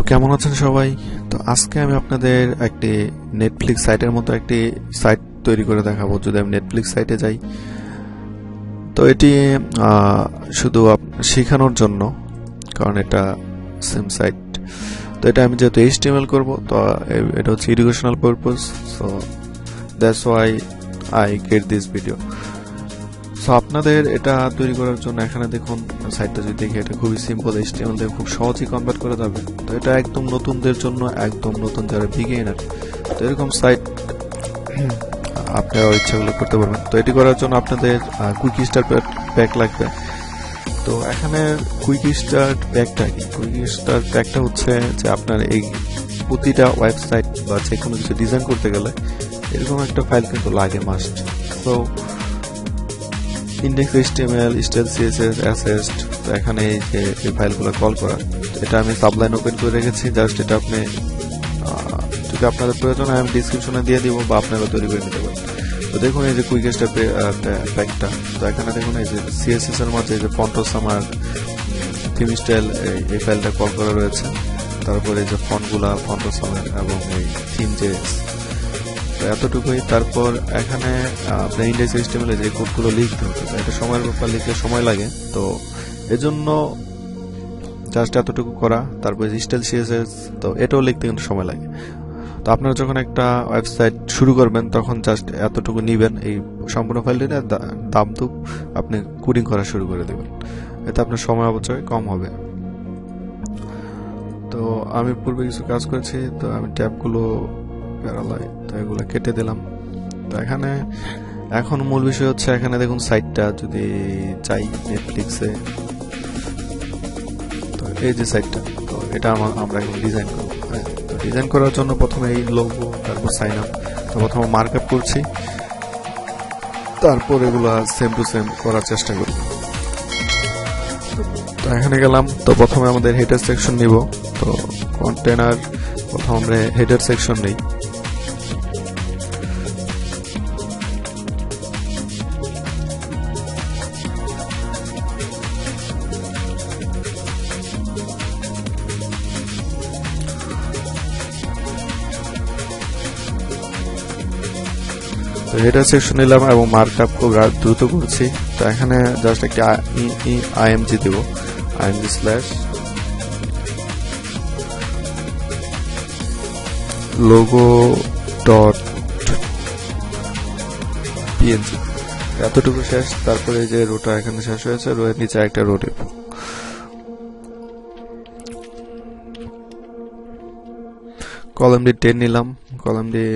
কেমন আছেন সবাই? তো আজকে আমি আপনাদের একটি নেটফ্লিক্স সাইটের মতো একটি সাইট তৈরি করে দেখাবো। যদি আমি নেটফ্লিক্স সাইটে যাই, তো এটি শুধু শেখানোর জন্য, কারণ এটা সেম সাইট। তো এটা আমি যেহেতু HTML করব, তো এটা হচ্ছে educational purpose, so that's why I get this video. So আপনাদের এটা তৈরি করার জন্য এখানে দেখুন, সাইটটা যদি দেখি, এটা খুবই সিম্পল, HTML দিয়ে খুব সহজেই কনভার্ট করা যাবে। তো এটা একদম নতুনদের জন্য, একদম নতুন যারা বিগিনার, তো এরকম সাইট আপনারা ইচ্ছাগুলো করতে পারবেন। তো এটি করার জন্য আপনাদের কুইক স্টার্ট প্যাক লাগবে। তো এখানে কুইক স্টার্ট প্যাকটা কি? কুইক স্টার্ট প্যাকটা হচ্ছে যে আপনার এই প্রতিটা ওয়েবসাইট বা যে কোনো কিছু ডিজাইন করতে গেলে এরকম একটা ফাইল কিন্তু লাগে মাস্ট। তো index HTML, style CSS, asset, তো এখানে এই যে এই ফাইলগুলো কল করা, এটা আমি সাবলাইন ওপেন করে রেখেছি। জাস্ট এটা আপনি যদি আপনাদের প্রয়োজন হয় আমি ডিসক্রিপশনে দিয়ে দিব, বা আপনারা তৈরি করে নিতে পারেন। তো দেখুন এই যে কুইক স্টার্ট প্যাকটা, তো এখানে দেখুন এই যে CSS এর মধ্যে যে ফন্টস আমার থিম স্টাইল এই ফাইলটা কল করা রয়েছে। তারপরে এই যে ফন্টগুলা ফন্টস আমার এবং এই থিম যে এতটুকুই। তারপর এখানে আপনার ইন্ডেক্স HTML যে কোডগুলো লিখতে হতো, এটা সময়ের ব্যাপার, লিখতে সময় লাগে, তো এজন্য জাস্ট এতটুকু করা। তারপর স্টাইল CSS, তো এটাও লিখতে কিন্তু সময় লাগে। তো আপনারা যখন একটা ওয়েবসাইট শুরু করবেন তখন জাস্ট এতটুকু নিবেন, এই সম্পূর্ণ ফাইলটা দাম দুপ আপনি কোডিং করা শুরু করে দেবেন, এতে আপনার সময় অপচয় কম হবে। তো আমি পূর্বে কিছু কাজ করেছি, তো আমি ট্যাবগুলো প্যারালাই, তো এগুলো কেটে দিলাম। তো এখানে এখন মূল বিষয় হচ্ছে, এখানে দেখুন সাইটটা যদি চাই নেটফ্লিক্সে, তো এই যে সাইটটা, তো এটা আমরা এখন ডিজাইন করব। তো ডিজাইন করার জন্য প্রথমে এই লোগো, তারপর সাইন আপ, তো প্রথমে মার্ক আপ করছি, তারপর এগুলো সেম টু সেম করার চেষ্টা করব। তো এখানে গেলাম, তো প্রথমে আমাদের হেডার সেকশন নিব। তো কন্টেনার, প্রথম আমরা হেডার সেকশন নেই। তো হেডার সেকশন নিলাম এবং মার্কআপ খুব দ্রুত করছি। তো এখানে জাস্ট একটা IMG দেব, IMG slash logo dot PNG, এতটুকু শেষ। তারপরে এই যে রোটা এখানে শেষ হয়েছে, রোয়ের নিচে একটা রো দেব। কলাম দিয়ে 10 নিলাম। কলাম দিয়ে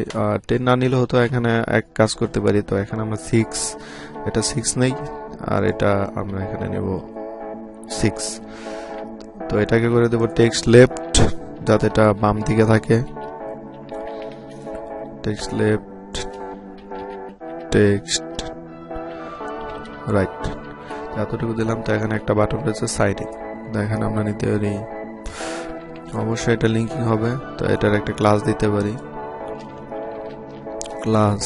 10 না নিলে হতো, এখানে এক কাজ করতে পারি। তো এখানে আমরা 6, এটা 6 নেই, আর এটা আমরা এখানে নেব 6। তো এটাকে করে দেব টেক্সট লেফট, যাতে এটা বাম দিকে থাকে। টেক্সট লেফট, টেক্সট রাইট, এতটুকু দিলাম। তো এখানে একটা বাটন রয়েছে সাইডে, তো এখানে আমরা নিতে পারি, অবশ্যই এটা লিঙ্কিং হবে। তো এটার একটা ক্লাস দিতে পারি, ক্লাস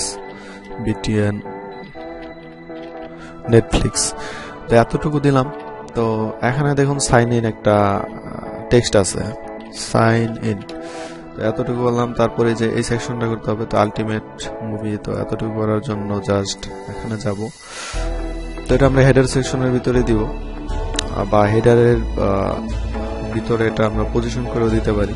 BTN নেটফ্লিক্স, তো এতটুকু দিলাম। তো এখানে দেখুন সাইন ইন একটা টেক্সট আছে, সাইন ইন, তো এতটুকু বললাম। তারপরে যে এই সেকশনটা করতে হবে, তো আলটিমেট মুভি, তো এতটুকু করার জন্য জাস্ট এখানে যাব। তো এটা আমরা হেডার সেকশনের ভিতরে দিব, বা হেডারের ভিতরে এটা আমরা পজিশন করেও দিতে পারি।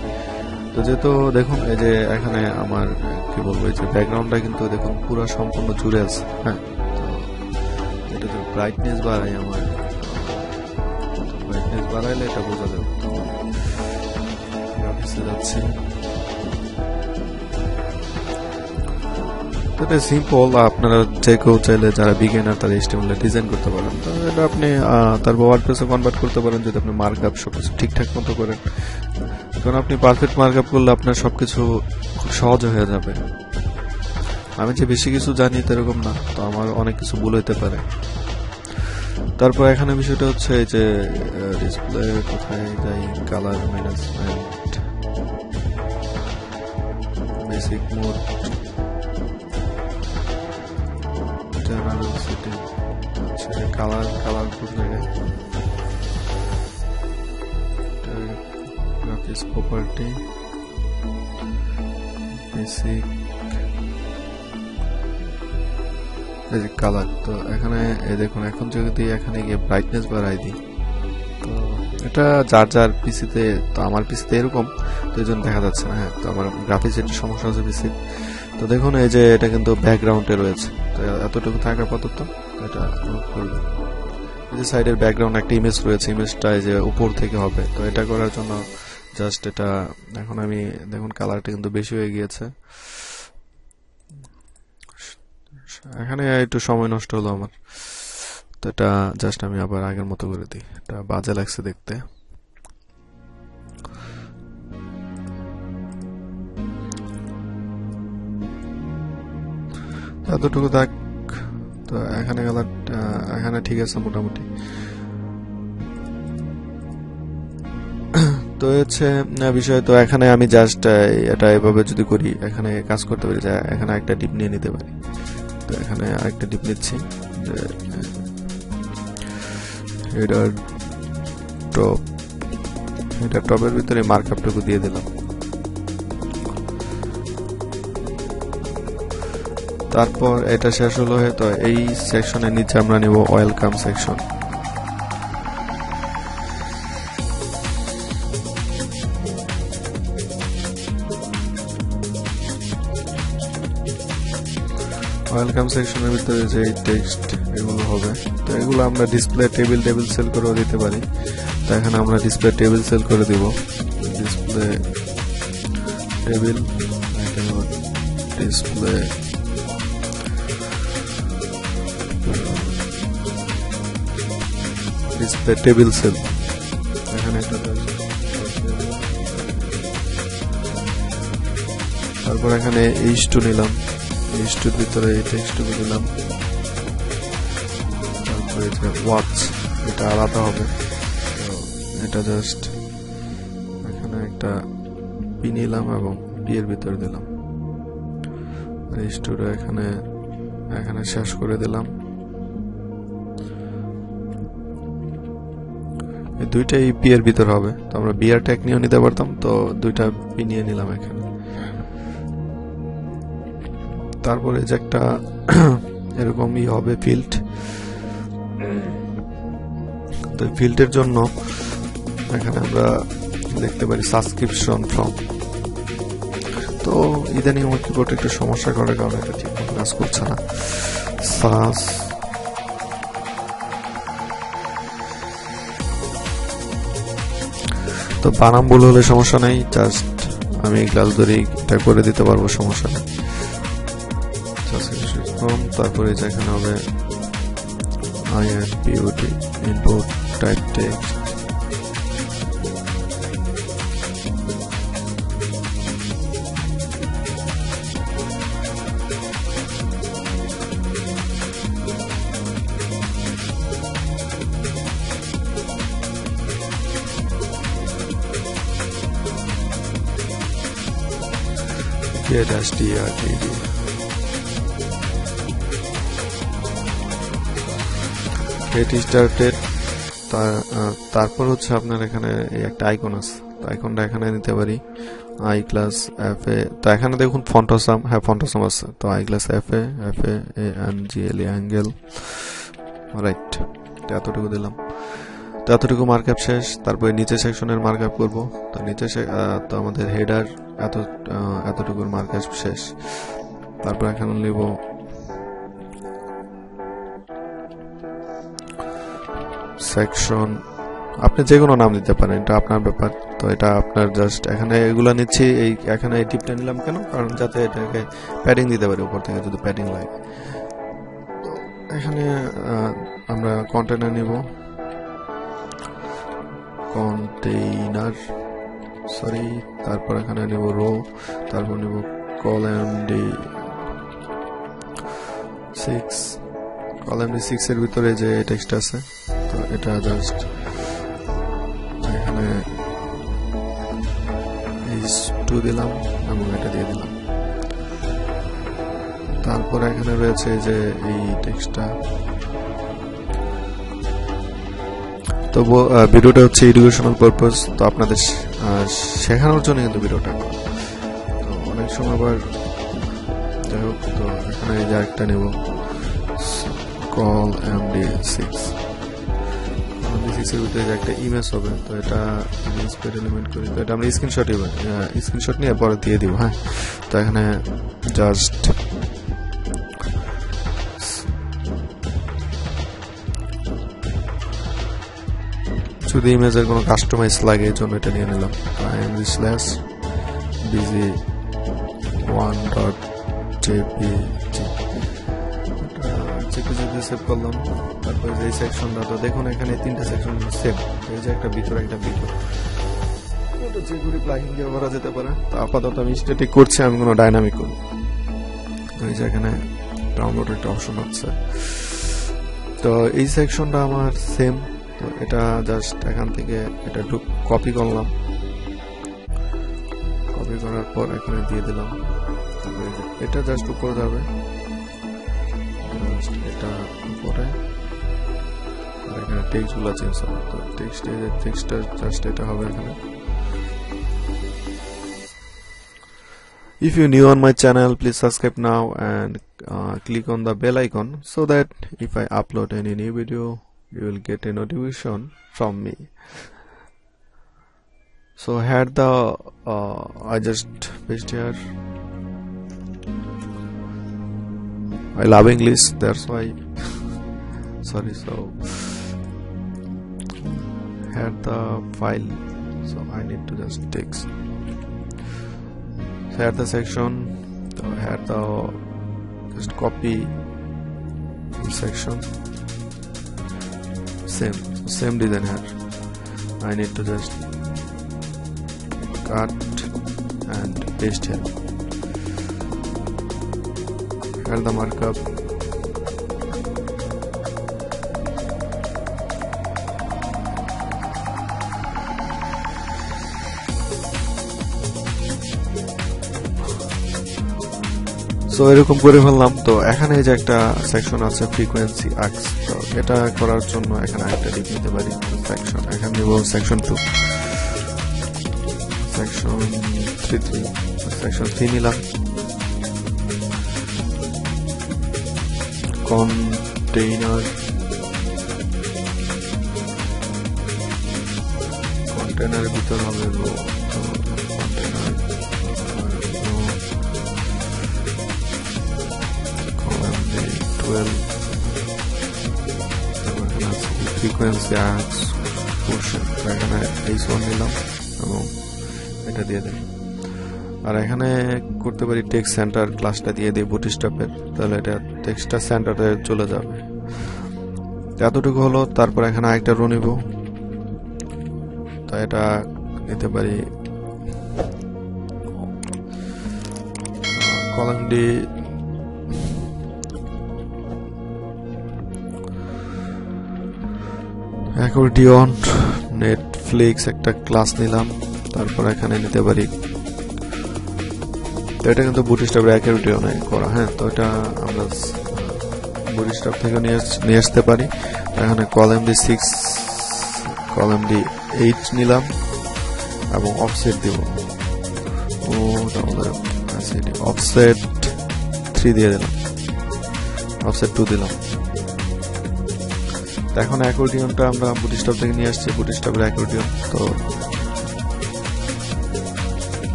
তো যেহেতু দেখুন এই যে এখানে আমার কি বলবো, এই যে ব্যাকগ্রাউন্ডটা কিন্তু দেখুন পুরো সম্পূর্ণ জুড়ে আছে। হ্যাঁ, তো এটা তো ব্রাইটনেস বাড়াই, আমার ব্রাইটনেস বাড়াইলে এটা বোঝা যাবে। তো যাচ্ছি, এটা সিম্পল, আপনারা যে কেউ চাইলে যারা বিগিনার তারা HTML ডিজাইন করতে পারেন। তো এটা আপনি তারপর ওয়ার্ডপ্রেসে কনভার্ট করতে পারেন, যদি আপনি মার্কআপ সবকিছু ঠিকঠাক মতো করেন। কারণ আপনি পারফেক্ট মার্কআপ করলে আপনার সবকিছু খুব সহজ হয়ে যাবে। আমি যে বেশি কিছু জানি এরকম না, তো আমার অনেক কিছু ভুল হইতে পারে। তারপর এখানে বিষয়টা হচ্ছে এই যে ডিসপ্লে কোথায় যাই, colour management, basic mode, colour কোন জায়গায়, this property basic কালার। তো এখানে এই দেখুন, এখন যদি এখানে গিয়ে ব্রাইটনেস বাড়াই দিই, তো এটা যার যার পিসিতে, তো আমার পিসিতে এরকম, তো এই জন্য দেখা যাচ্ছে না। হ্যাঁ, তো আমার গ্রাফিক্স একটু সমস্যা আছে পিসি। তো দেখুন এই যে এটা কিন্তু ব্যাকগ্রাউন্ডে রয়েছে, তো এতটুকু থাকা আপাতত এটা করবে। এই যে সাইডের ব্যাকগ্রাউন্ড একটা ইমেজ রয়েছে, ইমেজটা এই যে উপর থেকে হবে। তো এটা করার জন্য জাস্ট এটা এখন আমি দেখুন কালারটা কিন্তু বেশি হয়ে গিয়েছে। এখানে একটু সময় নষ্ট হলো আমার, তো এটা জাস্ট আমি আবার আগের মতো করে দিই। এটা বাজে লাগছে দেখতে। এতটুকু থাক। তো এখানে কালারটা এখানে ঠিক আছে মোটামুটি। তো হচ্ছে বিষয়, তো এখানে আমি জাস্ট এটা এভাবে যদি করি, এখানে কাজ করতে পারি, এখানে একটা টিপ নিয়ে নিতে পারি। তো এখানে আরেকটা টিপ নিচ্ছি, যে হেডার টপের ভিতরে মার্কআপটুকু দিয়ে দিলাম। তারপর এটা শেষ হলো। তো এই সেকশনের নিচে আমরা নিব ওয়েলকাম সেকশন। ওয়েলকাম সেকশনের ভিতরে যে টেক্সট এগুলো হবে, তো এগুলো আমরা ডিসপ্লে টেবিল সেল করেও দিতে পারি। তো এখানে আমরা ডিসপ্লে টেবিল সেল করে দিব। Display table, display table sell, এখানে একটা। তারপর এখানে H2 নিলাম, H2 এর ভিতরে এই টেক্সটটুকু দিলাম। তারপরে এটা ওয়াচ, এটা আলাদা হবে। তো এটা জাস্ট এখানে একটা পি নিলাম এবং পি এর ভিতরে দিলাম। H2 এখানে শেষ করে দিলাম। এই দুইটাই পি এর ভিতর হবে। তো আমরা বিআর ট্যাগ নিয়ে নিতে পারতাম, তো দুইটা পি নিয়ে নিলাম এখানে। তারপরে যে একটা এরকমই হবে ফিল্ড। তো ফিল্ডের জন্য এখানে আমরা দেখতে পারি সাবস্ক্রিপশন ফ্রম। তো ইদানিং আমার কিবোর্ডে একটু সমস্যা করার কারণে এটা ঠিক মতো কাজ করছে না। তো বানাম ভুল হলে সমস্যা নেই, জাস্ট আমি গ্লাস ধরে এটা করে দিতে পারবো, সমস্যা নেই। তারপরে যেখানে হবে input input type text, get strdv, get started। তারপর হচ্ছে আপনার এখানে একটা আইকন আছে, তো আইকনটা এখানে নিতে পারি আই ক্লাস এফ এ। তো এখানে দেখুন ফন্টসাম, হ্যাঁ ফন্টসাম আছে। তো I class F A ANGLE angle, right. এতটুকু দিলাম। তো এতটুকু মার্কআপ শেষ। তারপরে নিচে সেকশনের মার্কআপ করব। তো নিচে তো আমাদের হেডার এতটুকুর মার্কআপ শেষ। তারপর এখানে নিব সেকশন, আপনি যে কোনো নাম দিতে পারেন, এটা আপনার ব্যাপার। তো এটা আপনার জাস্ট এখানে এগুলা নিচ্ছি, এখানে এই টিপটা নিলাম কেন, কারণ যাতে এটাকে প্যাডিং দিতে পারি উপর থেকে যদি প্যাডিং লাগে। তো এখানে আমরা কন্টেইনার নিব, তারপর এখানে নিব রো, তারপর নিব কলাম D6 এর ভিতরে যে টেক্সট আছে, তো এটা জাস্ট এখানে H2 দিলাম এবং এটা দিয়ে দিলাম। তারপর এখানে রয়েছে যে এই টেক্সটটা। তো ভিডিওটা হচ্ছে এডুকেশনাল পারপাস, তো আপনাদের শেখানোর জন্য কিন্তু ভিডিওটা করা। তো অনেক সময় আবার যাই হোক, তো এখানে এই যে একটা নেব কল MD6 এর ভিতরে যে একটা ইমেজ হবে, তো এটা ইন্সপেক্ট এলিমেন্ট করি, তো এটা আমরা স্ক্রিনশট নিয়ে পরে দিয়ে দিব। হ্যাঁ, তো এখানে জাস্ট যদি ইমেজের কোনো কাস্টমাইজ লাগে এর জন্য এটা নিয়ে নিলাম img/bg1.jpg সেভ করলাম। তারপরে যে সেকশনটা, তো দেখুন এখানে 3টা সেকশন সেম, এই যে একটা ভিতর একটা ভিতর, এটা যেগুলি প্লাগইন দিয়ে করা যেতে পারে। তো আপাতত আমি স্ট্যাটিক করছি, আমি কোনো ডাইনামিক করব। তো এই যে এখানে ডাউনলোড একটা অপশন আছে, তো এই সেকশনটা আমার সেম। তো এটা জাস্ট এখান থেকে এটা একটু কপি করলাম, কপি করার পর এখানে দিয়ে দিলাম। তারপরে এটা জাস্ট উপরে যাবে, এটা উপরে, আর এখানে টেক্সট গুলো চেঞ্জ হবে। তো টেক্সটটা জাস্ট এটা হবে এখানে। If you're new on my channel, please subscribe now and click on the bell icon so that if I upload any new video, you will get a notification from me. So here the I just paste here. I love English, that's why sorry. So here the file, so I need to just text. Here the section, so here the just copy section, same design here. I need to just cut and paste here. Here the markup, so এরকম করে ফেললাম। তো এখানে এই যে একটা section আছে frequency আক্স, তো এটা করার জন্য এখানে একটা দিক নিতে পারি সেকশন, এখানে নিব সেকশন 2, সেকশন 3 নিলাম। কন্টেনারের ভিতর হবে লো, কন্টেনার ফ্রিকোয়েন্সি আক্স পোর্শন, এখানে H1 নিলাম এবং এটা দিয়ে দিই। আর এখানে করতে পারি টেক্সট সেন্টার ক্লাসটা দিয়ে দিই বুটস্ট্র্যাপের, তাহলে এটা টেক্সটটা সেন্টারে চলে যাবে। এতটুকু হলো। তারপর এখানে আরেকটা রো নিব, তাই এটা নিতে পারি কলাম ডি অ্যাকর্ডিয়ন নেটফ্লিক্স একটা ক্লাস নিলাম। তারপর এখানে নিতে পারি, তো এটা কিন্তু বুটস্ট্র্যাপের অ্যাকর্ডিয়নে করা। হ্যাঁ, তো এটা আমরা বুটস্ট্র্যাপ থেকে নিয়ে আসতে পারি। এখানে কলাম ডি 6 কলাম ডি 8 নিলাম এবং অফসেট দিব, অফসেট 3 দিয়ে দিলাম, অফসেট 2 দিলাম। এখন অ্যাকর্ডিয়নটা আমরা বুটস্ট্র্যাপ থেকে নিয়ে আসছি, বুটস্ট্র্যাপের অ্যাকর্ডিয়ন। তো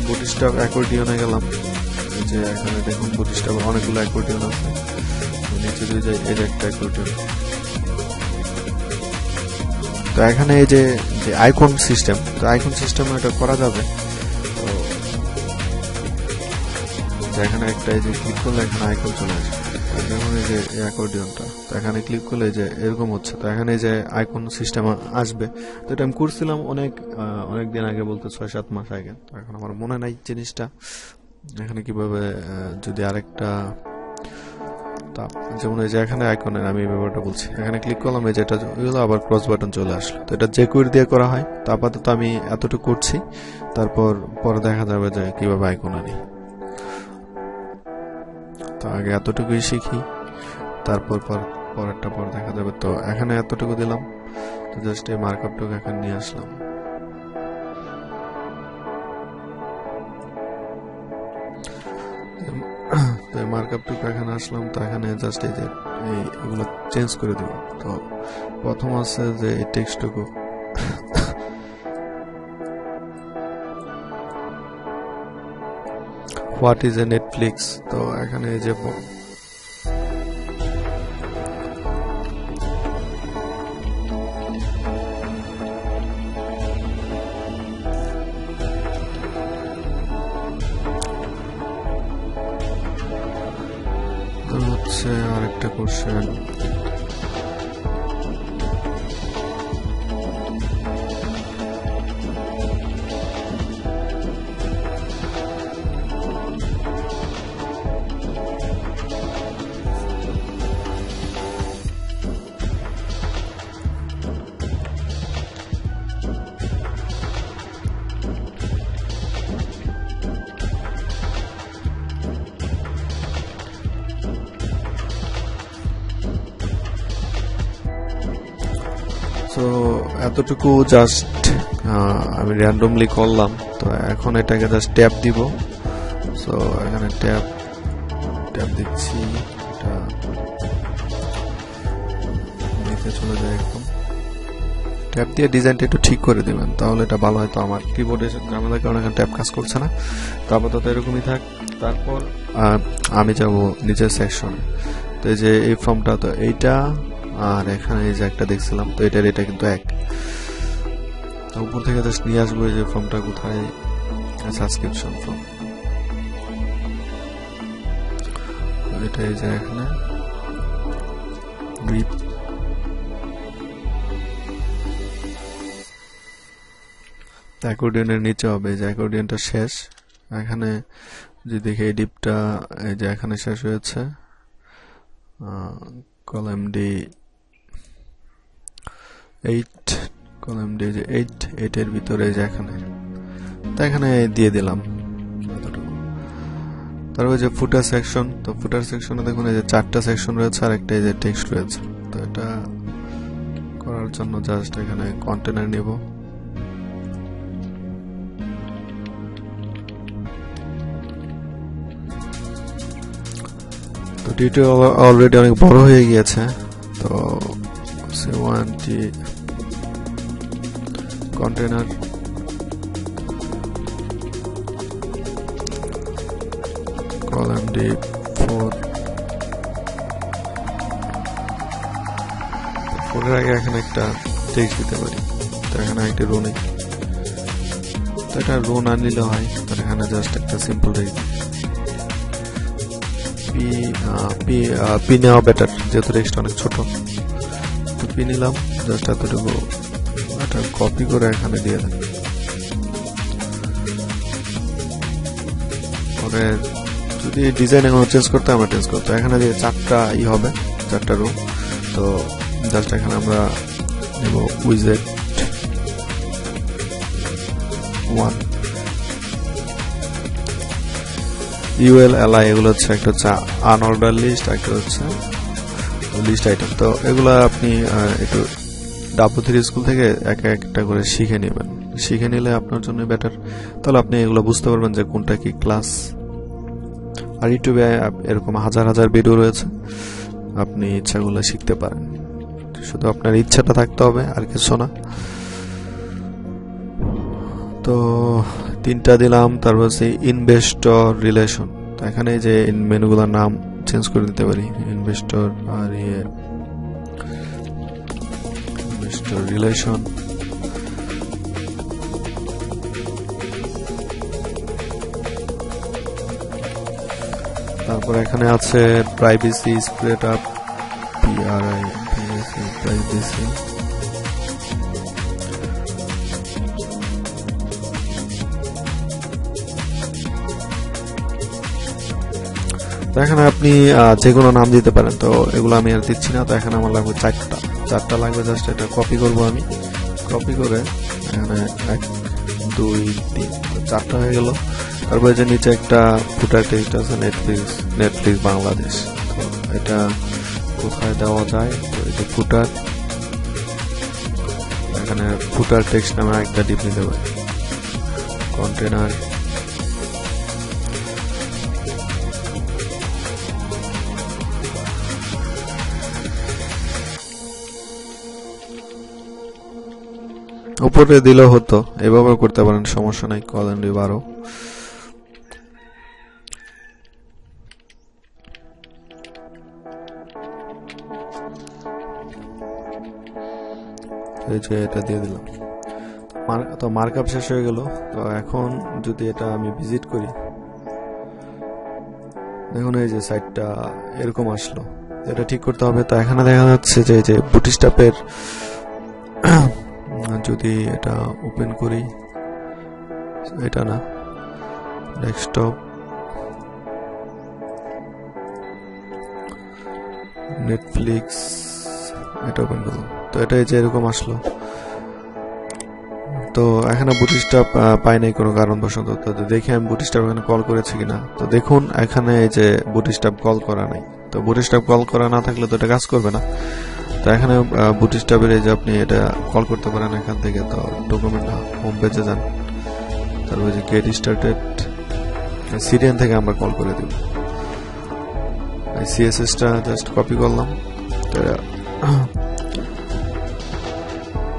বুটস্ট্র্যাপ অ্যাকর্ডিয়নে গেলাম, এই যে এখানে দেখুন বুটস্ট্র্যাপের অনেকগুলো অ্যাকর্ডিয়ন আছে, নিচে দিয়ে যায় এই যে একটা অ্যাকর্ডিয়ন। তো এখানে এই যে আইকন সিস্টেম, তো আইকন সিস্টেমে এটা করা যাবে। তো এখানে একটা এই যে ক্লিক করলে এখানে আইকন চলে আসবে, দেখুন এই যে অ্যাকর্ডিয়নটা, তো এখানে ক্লিক করলে যে এরকম হচ্ছে। তো এখানে যে আইকন সিস্টেম আসবে, তো এটা আমি করছিলাম অনেক দিন আগে, বলতে 6-7 মাস আগে। তো এখন আমার মনে নাই জিনিসটা এখানে কিভাবে, যদি আরেকটা যেমন এই যে এখানে আইকনের আমি ব্যাপারটা বলছি, এখানে ক্লিক করলাম, এই যেটা হলো আবার ক্রস বাটন চলে আসলো। তো এটা jQuery দিয়ে করা হয়। তো আপাতত আমি এতটুকু করছি, তারপর পরে দেখা যাবে যে কিভাবে আইকন আনি। তো আগে এতটুকুই শিখি, তারপর পরেরটা পর দেখা যাবে। তো এখানে এতটুকু দিলাম, তো জাস্ট এই মার্কআপটুকু এখানে নিয়ে আসলাম। তো এই মার্কআপটুকু এখানে আসলাম, তো এখানে জাস্ট এই যে এগুলো চেঞ্জ করে দিব। তো প্রথম আছে যে এই টেক্সটটুকু, হোয়াট ইজ এ নেটফ্লিক্স। তো এখানে এই যে হচ্ছে আরেকটা কোশ্চেন, তো এতটুকু জাস্ট আমি র্যান্ডমলি করলাম। তো এখন এটাকে জাস্ট ট্যাপ দিব। সো এখানে ট্যাপ দিচ্ছি, এটা নিচে চলে যায় একদম। ট্যাপ দিয়ে ডিজাইনটা একটু ঠিক করে দিবেন, তাহলে এটা ভালো হয়। তো আমার কিবোর্ডে ঝামেলার কারণে এখানে ট্যাপ কাজ করছে না, তো আপাতত এরকমই থাক। তারপর আমি যাব নিচের সেকশনে। তো এই যে এই ফর্মটা, তো এইটা আর এখানে এই যে একটা দেখছিলাম, তো এটা কিন্তু এক। তো উপর থেকে জাস্ট নিয়ে আসবো এই যে ফর্মটা, কোথায় সাবস্ক্রিপশন ফর্ম, এটা এই যে এখানে গ্রিপ। অ্যাকর্ডিয়নের নিচে হবে, যে অ্যাকর্ডিয়নটা শেষ। এখানে যদি দেখি এই ডিপটা এই যে এখানে শেষ হয়েছে, কলাম ডি 8, কলাম ডি যে 8 এর ভিতরে যে এখানে, তো এখানে দিয়ে দিলাম। তারপর যে ফুটার সেকশন, তো ফুটার সেকশনে দেখুন এই যে 4টা সেকশন রয়েছে আর একটা এই যে টেক্সট রয়েছে। তো এটা করার জন্য জাস্ট এখানে কন্টেনার নেব, তো টিউটোরিয়াল অলরেডি অনেক বড় হয়ে গিয়েছে। তো C1T কন্টেনার, কলাম ডি 4, 4 এর আগে এখানে একটা টেক্সট দিতে পারি। তো এখানে একটা রো নেই, তো এটা রো না নিলে হয়। তো এখানে জাস্ট একটা সিম্পল টেক্সট পি নেওয়া বেটার, যেহেতু টেক্সট অনেক ছোট। তো পি নিলাম, জাস্ট এতটুকু এটা কপি করে এখানে দিয়ে দেন। পরে যদি ডিজাইন এখন চেঞ্জ করতে আমরা চেঞ্জ করতে, এখানে যে 4টা হবে, 4টা রো। তো জাস্ট এখানে আমরা নেব উইজেট 1, ইউএল এলআই, এগুলো হচ্ছে একটা হচ্ছে আনঅর্ডার লিস্ট, একটা হচ্ছে লিস্ট আইটেম। তো এগুলো আপনি একটু W3 স্কুল থেকে একটা করে শিখে নেবেন, শিখে নিলে আপনার জন্য বেটার। তাহলে আপনি এগুলো বুঝতে পারবেন যে কোনটা কি ক্লাস। আর ইউটিউবে এরকম হাজার হাজার ভিডিও রয়েছে, আপনি ইচ্ছাগুলো শিখতে পারেন, শুধু আপনার ইচ্ছাটা থাকতে হবে, আর কিছু না। তো 3টা দিলাম। তারপর হচ্ছে ইনভেস্টর রিলেশন, তো এখানে যে মেনুগুলোর নাম চেঞ্জ করে দিতে পারি, ইনভেস্টর আর ইনভেস্টর রিলেশন। তারপর এখানে আছে প্রাইভেসি স্প্রেড আপ, প্রাইভেসি। এখানে আপনি যে কোনো নাম দিতে পারেন, তো এগুলো আমি আর দিচ্ছি না। তো এখানে আমার লাগবে 4টা লাগবে, জাস্ট এটা কপি করব আমি। কপি করে এখানে 1 2 3 4টা হয়ে গেল। তারপরে যে নিচে একটা ফুটার টেক্সট আছে, নেটফ্লিক্স বাংলাদেশ। তো এটা কোথায় দেওয়া যায়, তো এই যে ফুটার, এখানে ফুটার টেক্সট নামে একটা ডিপ নিতে পারি, কন্টেনার, উপরে দিলেও হতো, এভাবে করতে পারেন, সমস্যা নাই। কলন 12 এই যে এটা দিয়ে দিলাম। তো মার্কআপ শেষ হয়ে গেল। তো এখন যদি এটা আমি ভিজিট করি, দেখুন এই যে সাইটটা এরকম আসলো, এটা ঠিক করতে হবে। তো এখানে দেখা যাচ্ছে যে এই যে বুটস্ট্র্যাপের, যদি এটা ওপেন করি, এটা না, ডেস্কটপ, নেটফ্লিক্স, এটা ওপেন করলাম। তো এটা এই যে এরকম আসলো। তো এখানে বুটস্ট্র্যাপ পাই নাই কোনো কারণবশত। তো দেখি আমি বুটস্ট্র্যাপ এখানে কল করেছি কিনা। তো দেখুন এখানে এই যে বুটস্ট্র্যাপ কল করা নাই। তো বুটস্ট্র্যাপ কল করা না থাকলে তো এটা কাজ করবে না। তো এখানে বুটস্ট্র্যাপের এই যে আপনি এটা কল করতে পারেন এখান থেকে। তো ডকুমেন্ট হোম পেজে যান, তারপর যে গেট স্টার্টেড সিরিয়ান থেকে আমরা কল করে দেব। সিএসএসটা জাস্ট কপি করলাম,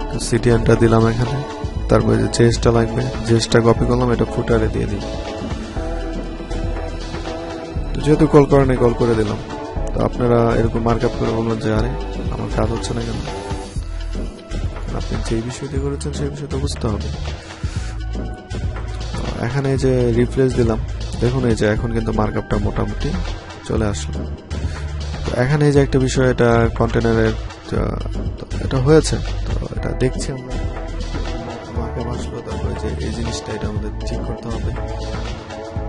তো সিরিয়ানটা দিলাম এখানে, তারপরে যে জেসটা লাগবে, জেসটা কপি করলাম, এটা ফুটারে দিয়ে দিই। তো যেহেতু কল করে নাই, কল করে দিলাম। তো আপনারা এরকম মার্কআপ করে বলবেন যে আরে আমার কাজ হচ্ছে না কেন, আপনি যে বিষয়টি করেছেন সেই বিষয়টা বুঝতে হবে। এখানে যে রিপ্লেস দিলাম, দেখুন এই যে এখন কিন্তু মার্কআপটা মোটামুটি চলে আসলো। তো এখানে এই যে একটা বিষয়, এটা কন্টেনারের এটা হয়েছে, তো এটা দেখছি আমরা মার্কআপ আসলো। তারপরে যে এই জিনিসটা এটা আমাদের ঠিক করতে হবে।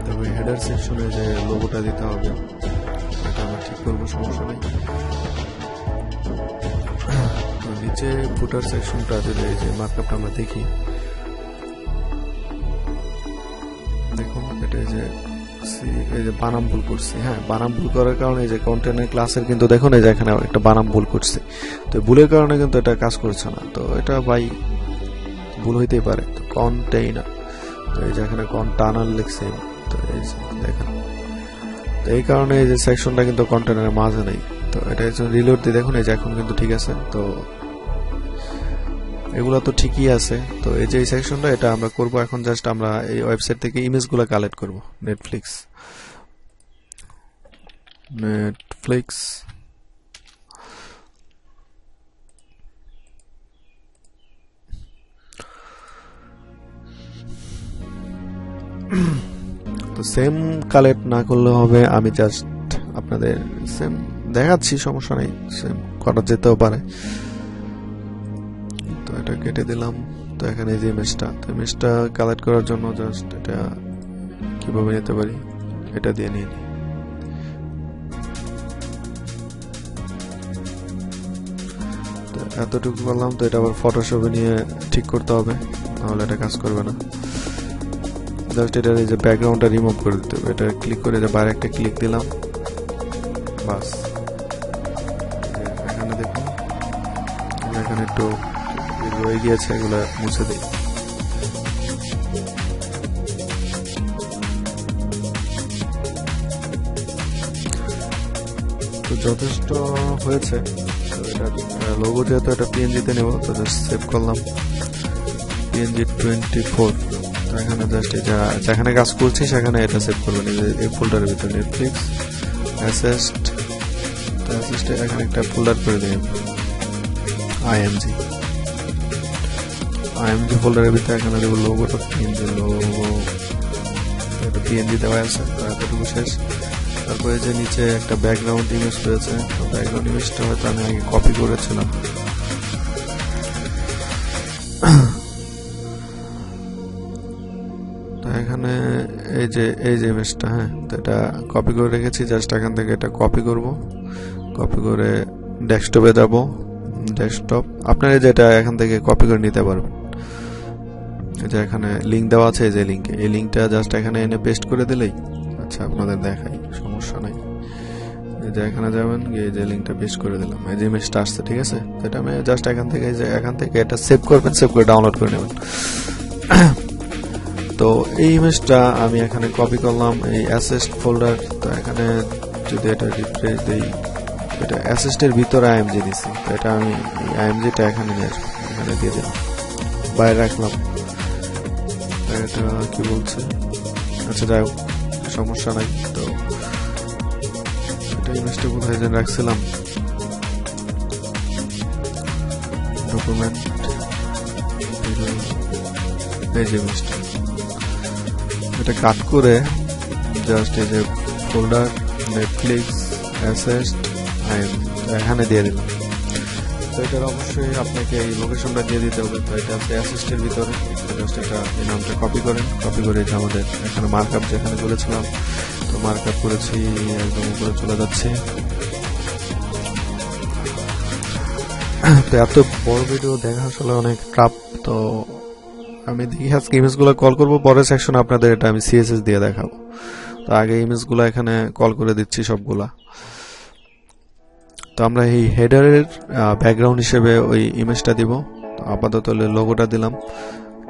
তারপরে হেডার সেকশনে যে লোগোটা দিতে হবে, এটা আমরা ঠিক করবো, সমস্যা নেই। নিচে ফুটার সেকশনটা যদি এই যে মার্কআপটা আমরা দেখি, দেখুন এটা এই যে বানাম ভুল করছি। হ্যাঁ, বানাম ভুল করার কারণে এই যে কন্টেনার ক্লাসের কিন্তু দেখুন এই যে এখানে একটা বানাম ভুল করছে। তো ভুলের কারণে কিন্তু এটা কাজ করছে না। তো এটা ভাই ভুল হইতেই পারে। তো কন্টেইনার, তো এই যে এখানে কন্টেইনার লিখছে, তো এই যে দেখেন, তো এই কারণে এই যে সেকশনটা কিন্তু কন্টেনারের মাঝে নেই। তো এটা রিলোড দিয়ে দেখুন এই যে এখন কিন্তু ঠিক আছে। তো এগুলো তো ঠিকই আছে। তো এই যে এই সেকশনটা এটা আমরা করব এখন। জাস্ট আমরা এই ওয়েবসাইট থেকে ইমেজগুলো কালেক্ট করব। নেটফ্লিক্স তো সেম কালেক্ট না করলে হবে, আমি জাস্ট আপনাদের সেম দেখাচ্ছি, সমস্যা নেই, সেম করা যেতেও পারে। তো এটা কেটে দিলাম। তো এখানে যে ইমেজটা কালেক্ট করার জন্য জাস্ট এটা কিভাবে নিতে পারি, এটা দিয়ে নিয়ে নিই। তো এতটুকু করলাম। তো এটা আবার ফটোশপে নিয়ে ঠিক করতে হবে, নাহলে এটা কাজ করবে না। জাস্ট এটার এই যে ব্যাকগ্রাউন্ডটা রিমুভ করে দিতে হবে। এটা ক্লিক করে যে বাইরে একটা ক্লিক দিলাম, বাস। এখানে দেখুন এখানে একটু রয়ে গিয়েছে, এগুলো মুছে দিই। তো যথেষ্ট হয়েছে। তো এটা লোগো যেহেতু এটা পিএনজিতে নেব, তো জাস্ট সেভ করলাম, PNG 24। তো এখানে জাস্ট যেখানে কাজ করছি সেখানে এটা সেভ করবেন, এই ফোল্ডারের ভিতরে নেটফ্লিক্স অ্যাসেস্ট। তো অ্যাসেস্টে এখানে একটা ফোল্ডার করে দিন, IMG ফোল্ডারের ভিতরে এখানে দেবো লোগোটা, PNG দেওয়া আছে। তো এতটুকু শেষ। তারপরে যে নিচে একটা ব্যাকগ্রাউন্ড ইমেজ রয়েছে, তো ব্যাকগ্রাউন্ড ইমেজটা হয়তো আমি আগে কপি করেছিলাম। তো এখানে এই যে ইমেজটা, হ্যাঁ, তো এটা কপি করে রেখেছি। জাস্ট এখান থেকে এটা কপি করব, কপি করে ডেস্কটপে যাব। ডেস্কটপ আপনারা যেটা এখান থেকে কপি করে নিতে পারবেন। যে এখানে লিঙ্ক দেওয়া আছে, যে লিঙ্কে, এই লিঙ্কটা জাস্ট এখানে এনে পেস্ট করে দিলেই, আচ্ছা আপনাদের দেখাই, সমস্যা নাই। এই যে এখানে যাবেন, গিয়ে যে লিঙ্কটা পেস্ট করে দিলাম, এই যে ইমেজটা আসছে, ঠিক আছে। এটা আমি জাস্ট এখান থেকে এটা সেভ করবেন, সেভ করে ডাউনলোড করে নেবেন। তো এই ইমেজটা আমি এখানে কপি করলাম এই অ্যাসেস্ট ফোল্ডার। তো এখানে যদি এটা রিফ্রেশ দেই, এটা অ্যাসেস্টের ভিতরে আইএমজি দিছি, তো এটা আমি আইএমজিটা এখানে নিয়ে আসবো, এখানে দিয়ে দিলাম, বাইরে রাখলাম। এটা কি বলছে, আচ্ছা যাই হোক, সমস্যা নাই। তো এটা ইমেজটা কোথায় যেন রাখছিলাম, ডকুমেন্ট, এই যে ইমেজটা, এটা কাট করে জাস্ট এই যে ফোল্ডার নেটফ্লিক্স অ্যাসেস্ট এখানে দিয়ে দিলাম। তো এটার অবশ্যই আপনাকে এই লোকেশনটা দিয়ে দিতে হবে। তো এটা আছে অ্যাসেস্টের ভিতরে, জাস্ট এটা এই নামটা কপি করেন, কপি করে যে আমাদের এখানে মার্কআপ যেখানে করেছিলাম, তো মার্কআপ করেছি একদম উপরে চলে যাচ্ছে। তো এত বড় ভিডিও দেখা আসলে অনেক টাফ। তো আমি দেখি আজকে ইমেজগুলো কল করবো, পরের সেকশনে আপনাদের এটা আমি সিএসএস দিয়ে দেখাবো। তো আগে ইমেজগুলো এখানে কল করে দিচ্ছি সবগুলা। তো আমরা এই হেডারের ব্যাকগ্রাউন্ড হিসেবে ওই ইমেজটা দিব। তো আপাতত লোগোটা দিলাম,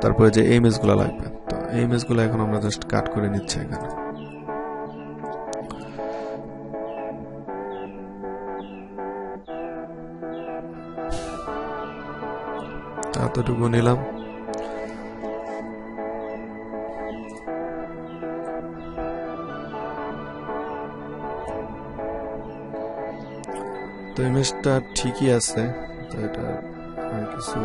তারপরে যে এই ইমেজগুলো লাগবে, তো এই ইমেজগুলো এখন আমরা জাস্ট কাট করে নিচ্ছি এখানে। এতটুকু নিলাম। তো ইমেজটা ঠিকই আছে। তো এটা কিছু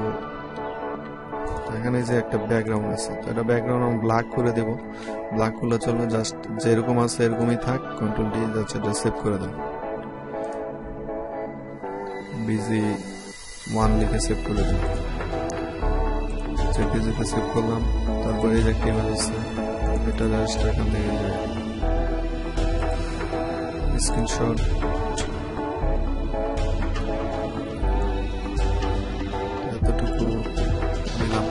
এখানে যে একটা ব্যাকগ্রাউন্ড আছে, তো এটা ব্যাকগ্রাউন্ড আমি ব্ল্যাক করে দেব। ব্ল্যাক করলে চলবে, জাস্ট যেরকম আছে এরকমই থাক। কন্ট্রোল ডি, যাচ্ছে এটা সেভ করে দেব, বিজি 1 লিখে সেভ করে দেব। জেপিজিতে সেভ করলাম। তারপরে এই যে একটা ইমেজ আছে, এটা জাস্ট এখান থেকে স্ক্রিনশট, এতটুকু দিলাম।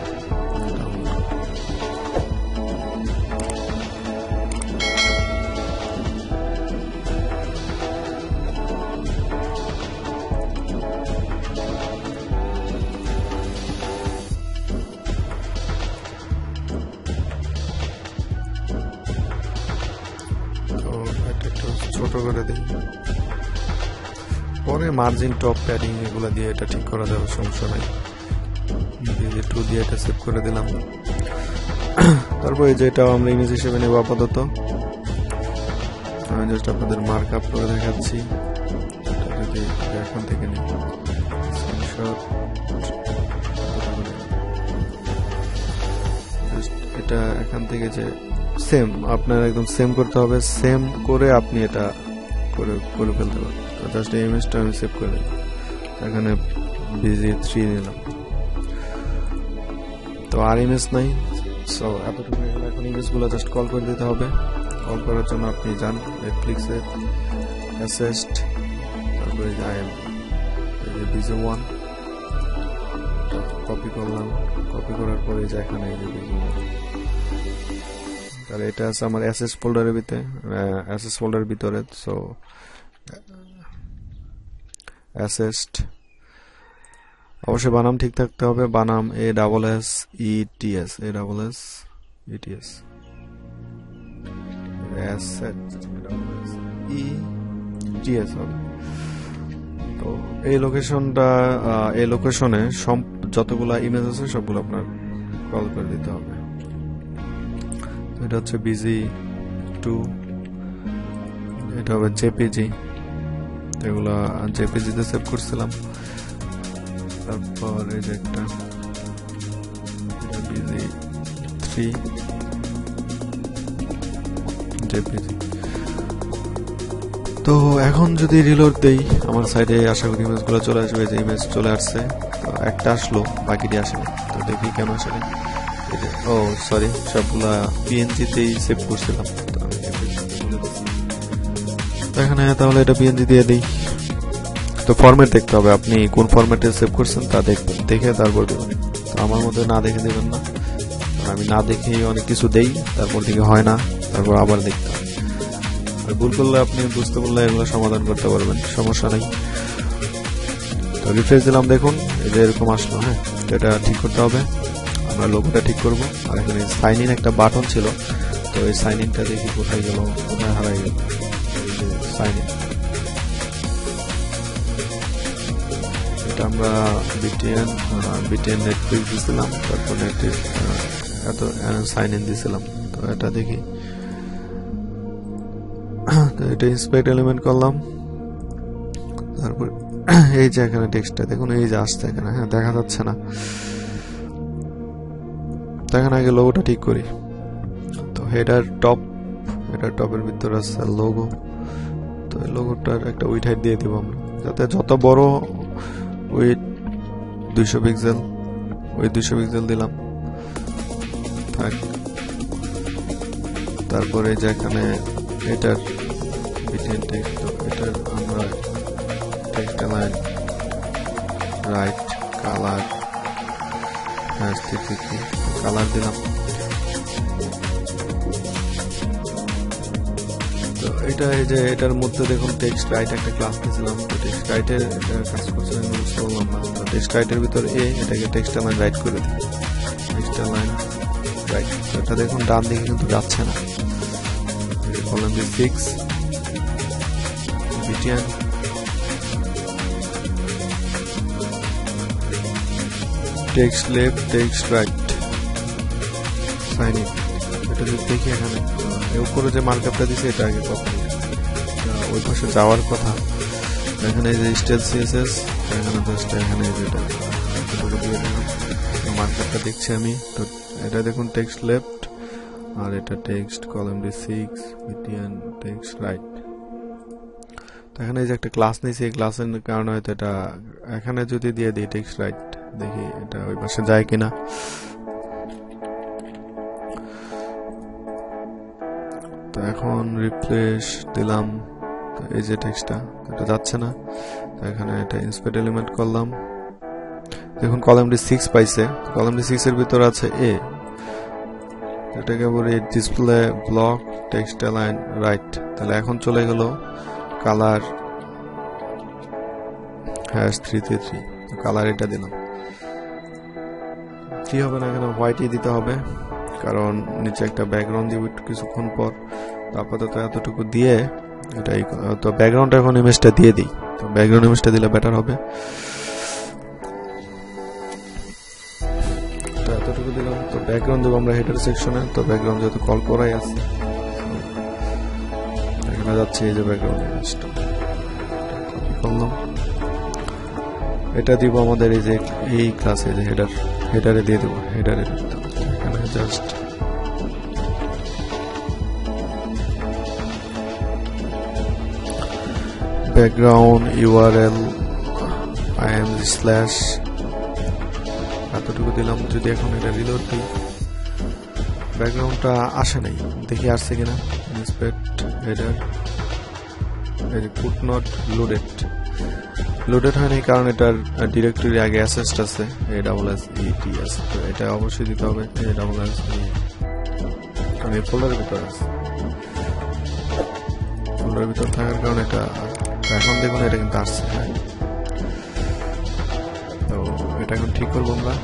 ছোট করে দিই, পরে মার্জিন টপ প্যাডিং এগুলো দিয়ে এটা ঠিক করা যাবে, সমস্যা নাই। 2 দিয়ে এটা সেভ করে দিলাম। তারপরে যেটাও আমরা ইমেজ হিসেবে নেব আপাতত। আমি জাস্ট আপনাদের মার্ক আপ করে দেখাচ্ছি। যদি এখন থেকে নিই স্ক্রিনশট, এটা এখান থেকে যে সেম আপনার একদম সেম করতে হবে, সেম করে আপনি এটা করে ফেলতে পারেন। জাস্ট এই ইমেজটা আমি সেভ করে দিলাম, এখানে বিজি 3 দিলাম। তো আর ইমেজ নাই, সো এতটুকু। এখন ইমেজগুলো জাস্ট কল করে দিতে হবে। কল করার জন্য আপনি যান নেটফ্লিক্সে অ্যাসেস্ট, তারপরে বিজি 1 কপি করলাম। কপি করার পরে যে এখানে বিজি 1, তাহলে এটা আছে আমার অ্যাসেস ফোল্ডারের ভিতরে। সো অ্যাসেস্ট, অবশ্যই বানাম ঠিক থাকতে হবে। বানাম ASSETS, ASSETS হবে। তো এই লোকেশনে যতগুলা ইমেজ আছে সবগুলো আপনার কল করে দিতে হবে। এটা হচ্ছে বিজি 2, এটা হবে জেপিজি, এগুলা জেপিজিতে সেভ করছিলাম। তারপর এই যে একটা বিজি 3 জেপিজি। তো এখন যদি রিলোড দেই আমার সাইডে, আশা করি ইমেজগুলো চলে আসবে। যে ইমেজ চলে আসছে, তো একটা আসলো, বাকিটি আসেনি। তো দেখি কেন আসেনি। ও সরি, সবগুলা পিএনজিতেই সেভ করছিলাম। তো এখানে তাহলে এটা পিএনজি দিয়ে দিই। তো ফরম্যাট দেখতে হবে, আপনি কোন ফরম্যাটে সেভ করছেন তা দেখে তারপর দেবেন। তো আমার মধ্যে না দেখে দেবেন না, আমি না দেখে অনেক কিছু দেই, তারপর দিকে হয় না, তারপর আবার দেখতে হবে। ভুল করলে আপনি বুঝতে পারলে এগুলো সমাধান করতে পারবেন, সমস্যা নেই। তো রিফ্রেশ দিলাম, দেখুন এই যে এরকম আসলো। হ্যাঁ, এটা ঠিক করতে হবে, আমরা লোগোটা ঠিক করব। আর এখানে সাইন ইন একটা বাটন ছিল, তো এই সাইন ইনটা দেখি কোথায় গেল, কোথায় হারাই গেল। এই যে সাইন ইন, এটা আমরা বিটিএন নেটফ্লিক্স দিয়েছিলাম, তারপর নেটফ্লিক্স এত সাইন ইন দিয়েছিলাম। তো এটা দেখি, তো এটা ইন্সপেক্ট এলিমেন্ট করলাম, তারপর এই যে এখানে টেক্সটটা দেখুন, এই যে আসছে এখানে। হ্যাঁ, দেখা যাচ্ছে না, দেখেন আগে লোগোটা ঠিক করি। তো হেডার টপের ভিতরে আছে লোগো, তো এই লোগোটার একটা উইড হাইট দিয়ে দিব আমরা, যাতে যত বড় উইড 200 পিক্সেল, ওই 200 পিক্সেল দিলাম থাক। তারপরে যে এখানে এটার বিটিএন টেক্সট, তো এটার আমরা text line right colour colour দিলাম। তো এটা এই যে এটার মধ্যে দেখুন টেক্সট রাইট একটা ক্লাস দিয়েছিলাম, তো টেক্সট রাইটের কাজ করছে বুঝতে পারলাম না। তো টেক্সট রাইটের ভিতর এটাকে টেক্সট লাইন রাইট করে দিই, টেক্সট লাইন রাইট। এটা দেখুন ডান দিকে কিন্তু যাচ্ছে না, কলাম দিয়ে 6 BTN text left text right sign in. এটা যদি দেখি এখানে উপরে যে মার্কআপটা দিছে এটা আগে কপি, ওই পাশে যাওয়ার কথা। এখানে যে স্টাইল সিএসএস, এখানে জাস্ট এখানে যেটা দিয়ে দিলাম, মার্কআপটা দেখছি আমি। তো এটা দেখুন টেক্সট লেফট, আর এটা text column D 6 BTN text right. তো এখানে যে একটা ক্লাস নিয়েছি, এই ক্লাসের কারণে হয়তো এটা এখানে যদি দিয়ে দিই টেক্সট রাইট, দেখি এটা ওই পাশে যায় কিনা। তো এখন রিপ্লেস দিলাম, তো এই যে টেক্সটটা এটা যাচ্ছে না। তো এখানে এটা ইন্সপেক্ট এলিমেন্ট করলাম, দেখুন কলাম ডি 6 পাইছে। কলাম ডি 6 এর ভিতর আছে এটাকে বলি display block text line right. তাহলে এখন চলে গেল কালার #333, কালার এটা দিলাম। কি হবে না, এখানে হোয়াইটই দিতে হবে, কারণ নিচে একটা ব্যাকগ্রাউন্ড দিব কিছুক্ষণ পর। আপাতত এতটুকু দিয়ে এটাই। তো ব্যাকগ্রাউন্ড এখন ইমেজটা দিয়ে দিই, তো ব্যাকগ্রাউন্ড ইমেজটা দিলে বেটার হবে। তো এতটুকু দিলাম। তো ব্যাকগ্রাউন্ড দেবো আমরা হেডার সেকশনে, তো ব্যাকগ্রাউন্ড যেহেতু কল করাই আছে, এখানে যাচ্ছে এই যে ব্যাকগ্রাউন্ড ইমেজটা করলাম। এটা দিব আমাদের এই যে এই ক্লাসে যে হেডারে দিয়ে দেবো, হেডারে এখানে just background URL IAM slash এতটুকু দিলাম। যদি এখন এটা রিলোড দিই, ব্যাকগ্রাউন্ডটা আসে নাই, দেখি আসছে কিনা। ইন্সপেক্ট হেডার, এই যে ফুটনোট লোডেড হয়নি, কারণ এটার ডিরেক্টরি আগে অ্যাসেস্ট আছে ASSETS, তো এটা অবশ্যই দিতে হবে ASSE, কারণ এই ফোল্ডারের ভিতর আছে। ফোল্ডারের ভিতর থাকার কারণে এটা এখন দেখুন এটা কিন্তু আসছে। হ্যাঁ, তো এটা এখন ঠিক করবো আমরা।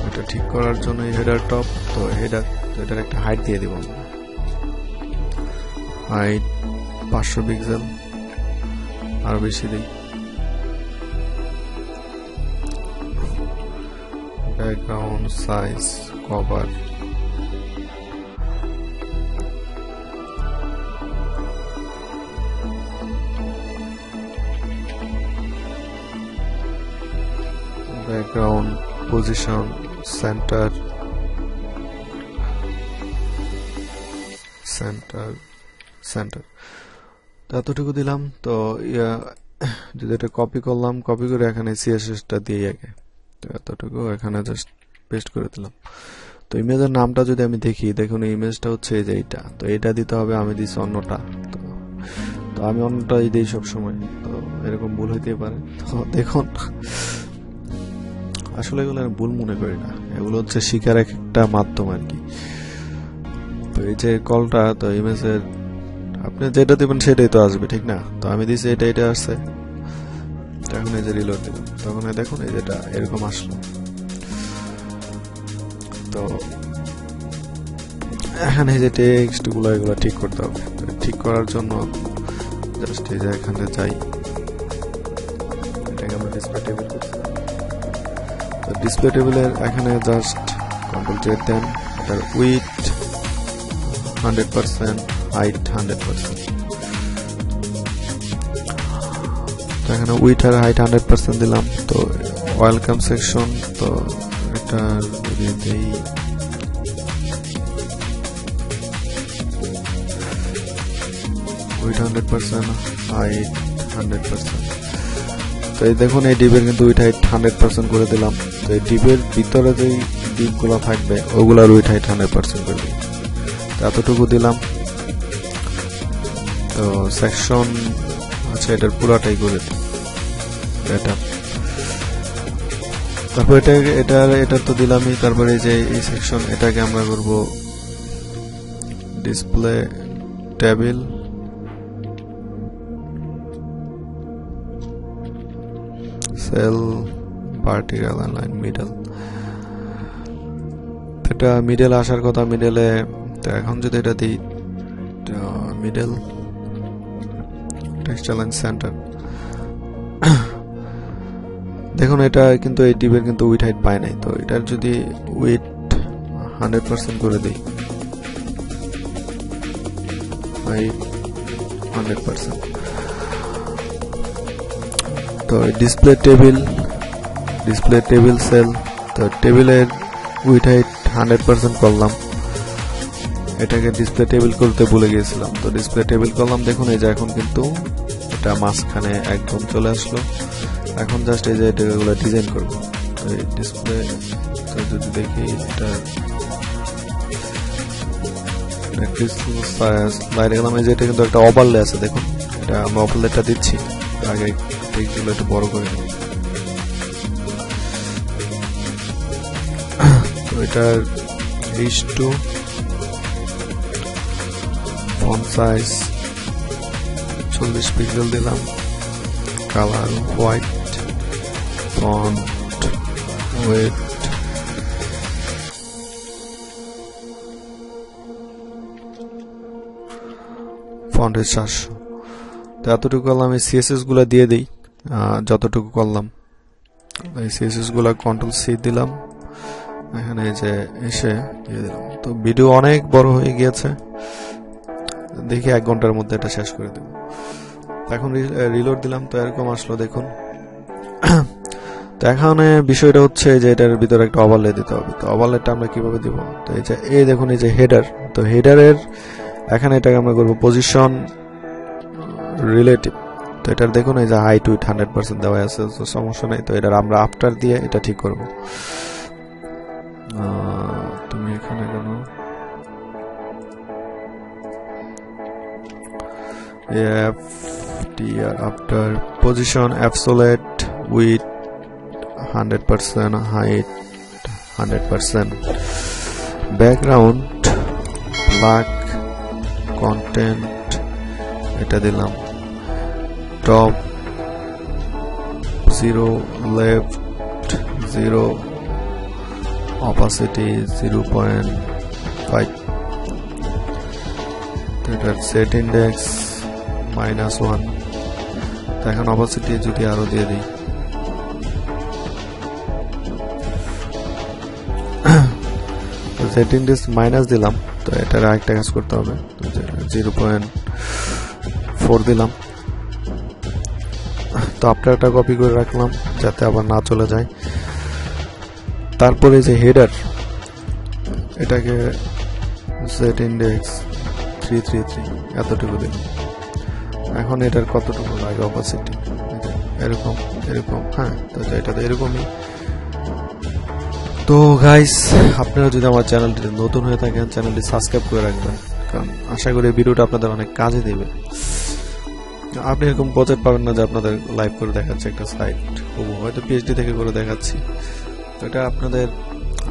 এটা ঠিক করার জন্য হেডার টপ, তো এটার একটা হাইট দিয়ে দিব, হাইট 500 পিক্সেল, আরো বেশি দিই। Background size cover background position centre এতটুকু দিলাম। তো যদি এটা কপি করলাম, কপি করে এখানে CSSটা দিয়ে আগে, তো এতটুকু এখানে জাস্ট পেস্ট করে দিলাম। তো ইমেজের নামটা যদি আমি দেখি, দেখুন ইমেজটা হচ্ছে এই যে এইটা, তো এটা দিতে হবে, আমি দিচ্ছি অন্যটা। তো আমি অন্যটাই দিই সবসময়, তো এরকম ভুল হইতেই পারে। তো দেখুন আসলে এগুলো আমি ভুল মনে করি না, এগুলো হচ্ছে শিখার একটা মাধ্যম আর কি। তো এই যে কলটা, তো ইমেজের আপনি যেটা দিবেন সেটাই তো আসবে, ঠিক না? তো আমি দিছি এটা আসছে। এখন এই যে রিলোড দিলাম, তখন দেখুন এই যেটা এরকম আসলো। তো এখানে যে টেক্সট গুলো এগুলো ঠিক করতে হবে। ঠিক করার জন্য জাস্ট এই যে এখানে যাই, এটাকে আমরা ডিসপ্লে টেবিল করছিলাম। তো ডিসপ্লে টেবিলের এখানে জাস্ট কন্ট্রোল জেড দেন, এটার উইথ 100%, হাইট 100%। তো এখানে উইথ আর হাইট 100% দিলাম। তো ওয়েলকাম সেকশন, তো এটা যদি দেই উইথ 100%, হাইট 100%। তো এই দেখুন এই ডিপের কিন্তু উইথ হাইট 100% করে দিলাম। তো এই ডিপের ভিতরে যেই ডিপগুলো থাকবে ওগুলার উইথ হাইট 100% করে দিই, এতটুকু দিলাম। তো সেকশন আচ্ছা এটার পুরাটাই করে দিই এটা। তারপর এটা তো দিলামই। তারপরে যে এই সেকশন, এটাকে আমরা করব display table, cell, vertical line, middle. এটা মিডল আসার কথা, মিডলে। তো এখন যদি এটা দিই মিডল, টেক্সচার লাইন সেন্টার, দেখুন এটা কিন্তু এই ডিপের কিন্তু উইথ হাইট পায় নাই। তো এটার যদি উইথ 100% করে দিই, হাইট 100%। তো ডিসপ্লে টেবিল সেল, তো টেবিলের উইথ হাইট 100% করলাম। এটাকে ডিসপ্লে টেবিল করতে ভুলে গিয়েছিলাম। তো ডিসপ্লে টেবিল করলাম, দেখুন এই যে এখন কিন্তু এটা মাঝখানে একদম চলে আসলো। এখন জাস্ট এই যে এগুলো ডিজাইন করব। তো এই ডিসপ্লে, তো যদি দেখি এটা স্লাইডে গেলাম, এই যে এটা কিন্তু একটা ওভারলে আছে, দেখুন এটা আমরা ওভারলেটা দিচ্ছি। আগে টেক্সটগুলো একটু বড় করে নিই। তো এটার H2, ফন্ট সাইজ 40 পিক্সেল দিলাম, কালার হোয়াইট, ফন্ট ওয়েট ফন্টের 700। তো এতটুকু করলাম। এই সিএসএস গুলা দিয়ে দিই যতটুকু করলাম। এই সিএসএস গুলা কন্ট্রোল সি দিলাম, এখানে যে এসে দিয়ে দিলাম। তো ভিডিও অনেক বড় হয়ে গিয়েছে, দেখি 1 ঘন্টার মধ্যে এটা শেষ করে দেব। এখন রিলোড দিলাম, তো এরকম আসলো দেখুন। তো এখানে বিষয়টা হচ্ছে যে এটার ভিতরে একটা ওভারলে দিতে হবে। তো ওভারলেটা আমরা কিভাবে দিব? তো এই দেখুন এই যে হেডার, তো হেডারের এখানে এটাকে আমরা করব পজিশন রিলেটিভ। তো এটার দেখুন এই যে হাইট উইথ 100% দেওয়া আছে, তো সমস্যা নেই। তো এটার আমরা আফটার দিয়ে এটা ঠিক করব। তুমি এখানে কেন after position absolute with 100%, height 100%, background black, content এটা দিলাম, টপ 0, লেফট 0, opacity 0.5, এটার সেট ইন্ডেক্স -1। এখন opacity যদি আরো দিয়ে দিই, সেট ইন্ডেক্স মাইনাস দিলাম। তো এটার আরেকটা কাজ করতে হবে, 0.4 দিলাম। তো আপনারটা কপি করে রাখলাম যাতে আবার না চলে যায়। তারপরে যে হেডার, এটাকে সেট ইন্ডেক্স 333 এতটুকু দিলাম। এখন এটার কতটুকু লাগে অপাসিটি, এরকম হ্যাঁ। তো এটা তো এরকমই। তো গাইস, আপনারা যদি আমার চ্যানেলটি নতুন হয়ে থাকেন, চ্যানেলটি সাবস্ক্রাইব করে রাখবেন, কারণ আশা করি ভিডিওটা আপনাদের অনেক কাজে দেবে। আপনি এরকম প্রজেক্ট পাবেন না যে আপনাদের লাইভ করে দেখাচ্ছে একটা সাইট, হয়তো পিএইচডি থেকে করে দেখাচ্ছি। তো এটা আপনাদের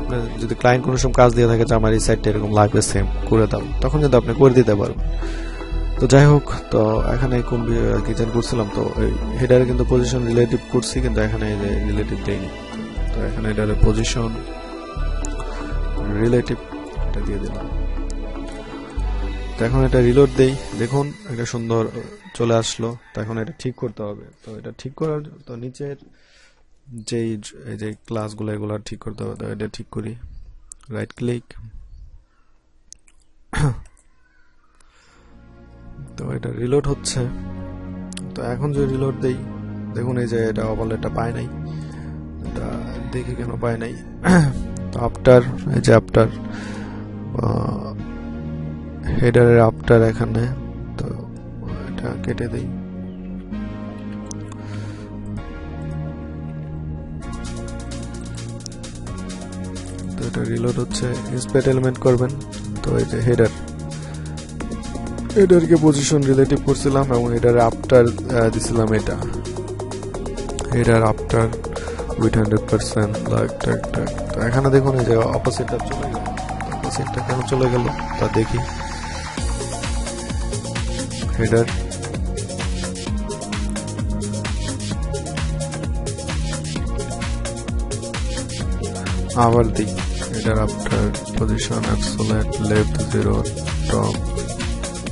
আপনার যদি ক্লায়েন্ট কোনো সময় কাজ দিয়ে থাকে যে আমার এই সাইটটা এরকম লাগবে সেম করে দাও, তখন কিন্তু আপনি করে দিতে পারবেন। তো যাই হোক, তো এখানে কোন কিচেন করছিলাম, তো হেডারে কিন্তু পজিশন রিলেটিভ করছি, কিন্তু এখানে এই যে রিলেটিভ দেয়নি। তো এখানে হেডারে পজিশন রিলেটিভ এটা দিয়ে দিলাম। তো এখন এটা রিলোড দেই, দেখুন এটা সুন্দর চলে আসলো। তো এখন এটা ঠিক করতে হবে। তো এটা ঠিক করার তো নিচের এই যে ক্লাসগুলো এগুলো ঠিক করতে হবে। তো এটা ঠিক করি, রাইট ক্লিক, তো এটা রিলোড হচ্ছে। তো এখন যদি রিলোড দেই, দেখুন এই যে এটা ওভারলেটা পায় নাই, এটা দেখি কেন পায় নাই। তো আফটার, এই যে আফটার হেডারের আফটার এখানে, তো এটা কেটে দেই। তো এটা রিলোড হচ্ছে, ইন্সপেক্ট এলিমেন্ট করবেন। তো এই যে হেডারকে পজিশন রিলেটিভ করছিলাম এবং হেডার আফটার দিছিলাম, এটা হেডার আফটার উইথ 100%। তো এখানে দেখুন এই যে অপোজিটটা চলে গেল। অপোজিটটা কেন চলে গেল তা দেখি। হেডার আবার দিই, header after position absolute left 0 top.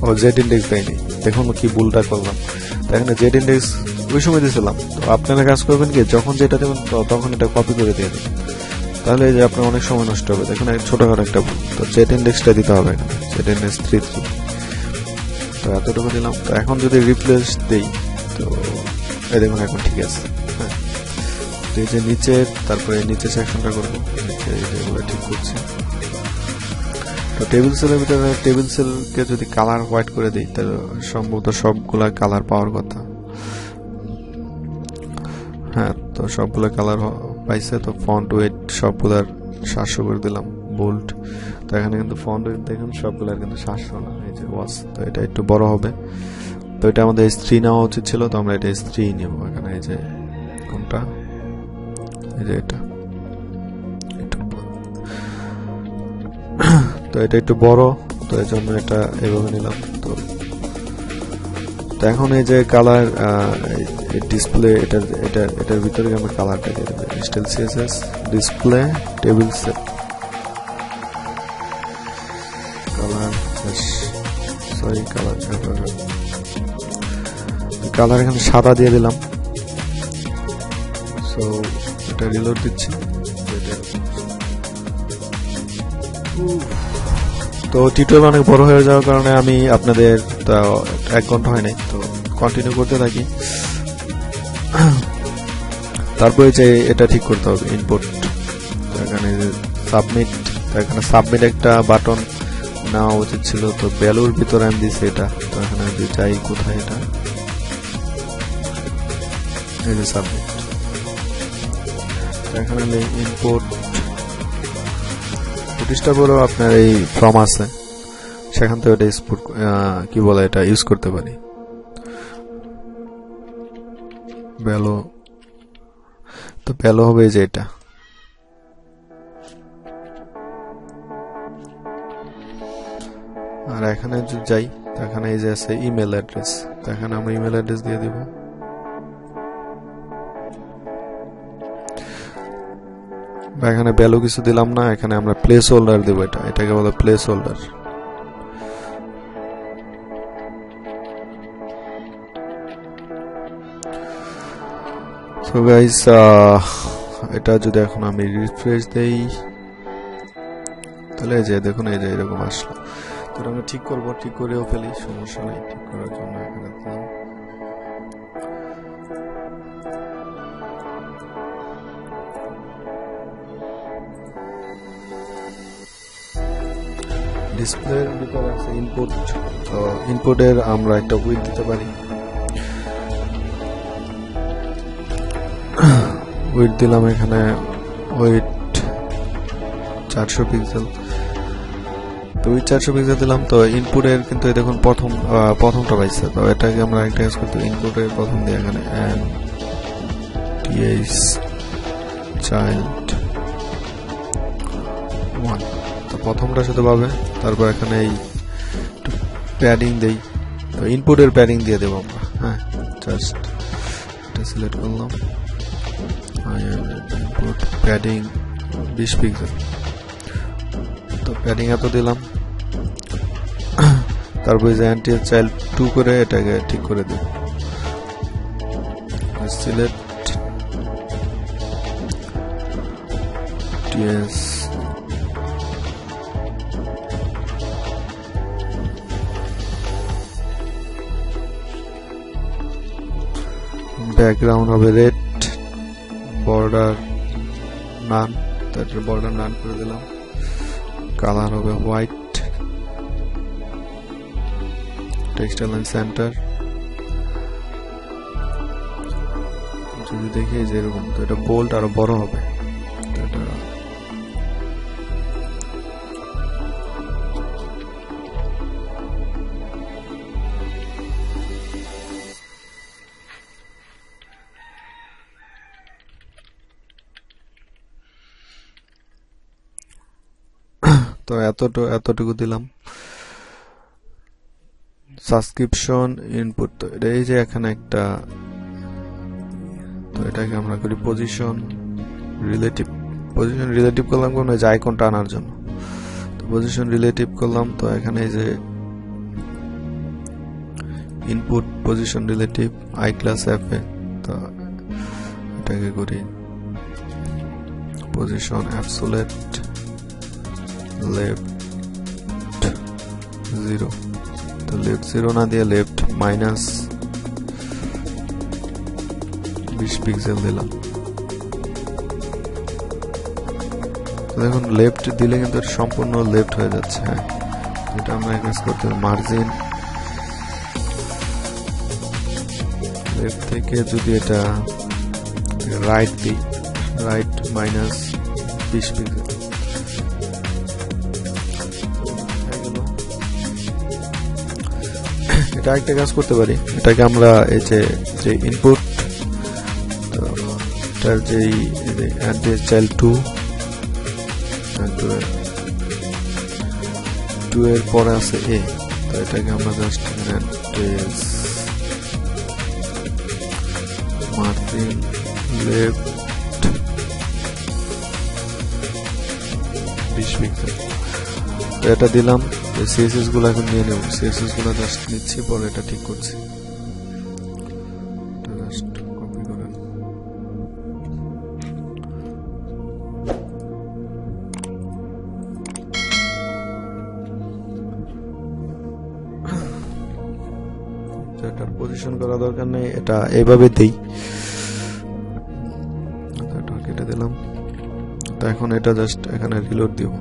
ও জেড ইন্ডেক্স দেয়নি, দেখুন কি ভুলটা করলাম। এখানে জেড ইন্ডেক্স ওই সময় দিয়েছিলাম। তো আপনারা কাজ করবেন কি, যখন যেটা দেবেন তখন এটা কপি করে দিয়ে দেবেন, তাহলে এই যে আপনার অনেক সময় নষ্ট হবে। দেখুন ছোটখাটো একটা ভুল। তো জেড ইন্ডেক্সটা দিতে হবে এখানে, জেড ইন্ডেক্স 33। তো এতটুকু দিলাম। তো এখন যদি রিপ্লেস দেই, তো এই দেখুন এখন ঠিক আছে। হ্যাঁ, তো এই যে নিচের, তারপরে নিচে সেকশনটা করবো, নিচে এগুলো ঠিক করছি। তো টেবিল সেলের ভিতরে টেবিল সেলকে যদি কালার হোয়াইট করে দিই, তাহলে সম্ভবত সবগুলা কালার পাওয়ার কথা। হ্যাঁ, তো সবগুলো কালার পাইছে। তো ফন্ট ওয়েট সবগুলার 700 করে দিলাম, বোল্ড। তো এখানে কিন্তু ফন্ট ওয়েট দেখুন সবগুলার কিন্তু 700 না, এই যে ওয়াচ। তো এটা একটু বড় হবে। তো এটা আমাদের S3 নেওয়া উচিত ছিল, তো আমরা এটা S3 নেব। এখানে এই যে কোনটা, এই যে এটা তো এটা একটু বড়, তো এই জন্য এটা এভাবে নিলাম। তো এখন এই যে কালার ডিসপ্লে, এটার ভিতরে আমরা কালারটা দিয়ে দেবো। Style CSS display table set colour, sorry colour এখানে সাদা দিয়ে দিলাম। সো এটা রিলোড দিচ্ছি। তো টিউটোরিয়াল অনেক বড় হয়ে যাওয়ার কারণে আমি আপনাদের 1 ঘন্টা হয় নাই, তো কন্টিনিউ করতে থাকি। তারপরে যে এটা ঠিক করতে হবে, ইনপুট। এখানে সাবমিট, এখানে সাবমিট একটা বাটন নেওয়া উচিত ছিল। তো ভ্যালুর ভিতরে আমি দিচ্ছি এটা। তো এখানে যদি চাই কোথায়, এটা এই যে সাবমিট। এখানে ইনপুট প্রতিষ্ঠা করে আপনার এই ফর্ম আছে, সেখান থেকে এটা এক্সপোর্ট কি বলে এটা ইউজ করতে পারি। ভ্যালু, তো ভ্যালু হবে যে এটা। আর এখানে যদি যাই, এখানে এই যে আছে ইমেল অ্যাড্রেস। তো এখানে আমরা ইমেল অ্যাড্রেস দিয়ে দিব। এখানে ভ্যালু কিছু দিলাম না, এখানে আমরা প্লেস হোল্ডার দেব। এটাকে বলে প্লেস হোল্ডার। সো গাইস, এটা যদি এখন আমি রিফ্রেশ দেই, তাহলে এই যে দেখুন এই যে এরকম আসলো। তো আমরা ঠিক করব, ঠিক করেও ফেলি, সমস্যা নাই। ঠিক করার জন্য এখানে ডিসপ্লের ভিতরে আছে ইনপুট। তো ইনপুটের আমরা একটা উইথ দিতে পারি। উইথ দিলাম, এখানে উইথ 400 পিক্সেল। তো উইথ 400 পিক্সেল দিলাম। তো ইনপুটের কিন্তু দেখুন প্রথমটা পাইছে। তো এটাকে আমরা একটা কাজ করতে, ইনপুটের প্রথম দিয়ে এখানে th child প্রথমটা শুধু পাবে। তারপর এখানে এই প্যাডিং দেই, তো ইনপুটের প্যাডিং দিয়ে দেবো আমরা। হ্যাঁ, জাস্ট এটা সিলেক্ট করলাম, ইনপুট প্যাডিং 20 পিক্সেল। তো প্যাডিং এত দিলাম। তারপর যে অ্যান্টি চাইল্ড 2 করে এটাকে ঠিক করে দিই। সিলেক্ট টিএস ব্যাকগ্রাউন্ড হবে রেড, বর্ডার নান, তারপর বর্ডার নান করে দিলাম। কালার হবে হোয়াইট, টেক্সট লাইন সেন্টার। যদি দেখি যে এরকম, তো এটা বোল্ড আরো বড় হবে। তো এতটুকু দিলাম। সাবস্ক্রিপশন ইনপুট, তো এই যে এখানে একটা, তো এটাকে আমরা করি পজিশন রিলেটিভ করলাম কোন যে আইকনটা আনার জন্য। তো পজিশন রিলেটিভ করলাম, তো এখানে এই যে input position relative I class F এ, তো এটাকে করি পজিশন অ্যাবসোলিউট লেফট 0। তো লেফট 0 না দিয়ে লেফট -20 পিক্সেল দিলাম। দেখুন লেফট দিলে কিন্তু সম্পূর্ণ লেফট হয়ে যাচ্ছে। হ্যাঁ, এটা আমরা এখানে করতে হবে মার্জিন লেফট থেকে, যদি এটা রাইট দিই, রাইট -20 পিক্সেল। এটা একটা কাজ করতে পারি, এটাকে আমরা এই যে ইনপুট তার যেই অ্যাড্রেস চাইল্ড 2 এর পরে আছে এ, তো এটাকে আমরা just address margin left 20 pixel. তো এটা দিলাম। সিএসএস গুলো এখন নিয়ে নেব, সিএসএস গুলো জাস্ট নিচ্ছি, পরে এটা ঠিক করছি। জাস্ট কপি করে এটার পজিশন করা দরকার নেই, এটা এইভাবে দেই। এটা কেটে দিলাম। তো এখন এটা জাস্ট এখানে রিলোড দিব।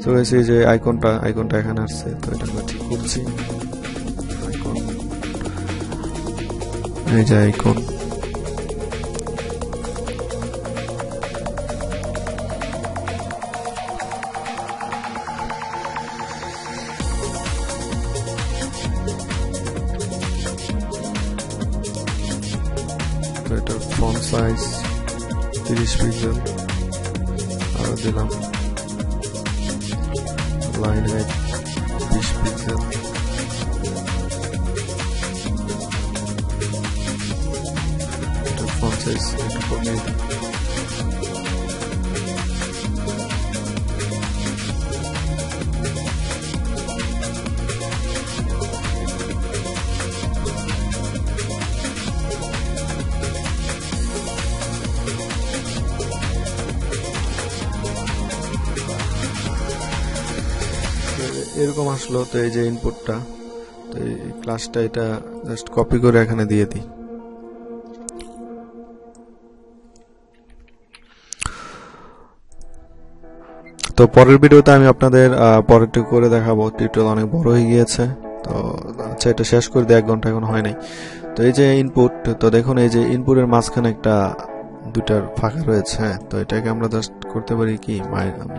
তো এই যে আইকনটা এখানে আসছে, তো এটা আমরা ঠিক করছি। আইকন, এই যে আইকন, তো এটা ফন্ট সাইজ 30 পিক্সেল আর দিলাম। Line height 20 pixel. এটা ফন্ট সাইজ একটু কমিয়ে দিই। এরকম আসলো। তো এই যে ইনপুটটা, তো এই ক্লাসটা এটা জাস্ট কপি করে এখানে দিয়ে দিই। তো পরের ভিডিওতে আমি আপনাদের পরেরটা করে দেখাবো। টিউটোরিয়াল অনেক বড় হয়ে গিয়েছে, তো আচ্ছা এটা শেষ করে দিই, 1 ঘন্টা এখন হয় নাই। তো এই যে ইনপুট, তো দেখুন এই যে ইনপুটের মাঝখানে একটা দুটার ফাঁকা রয়েছে। হ্যাঁ, তো এটাকে আমরা জাস্ট করতে পারি কি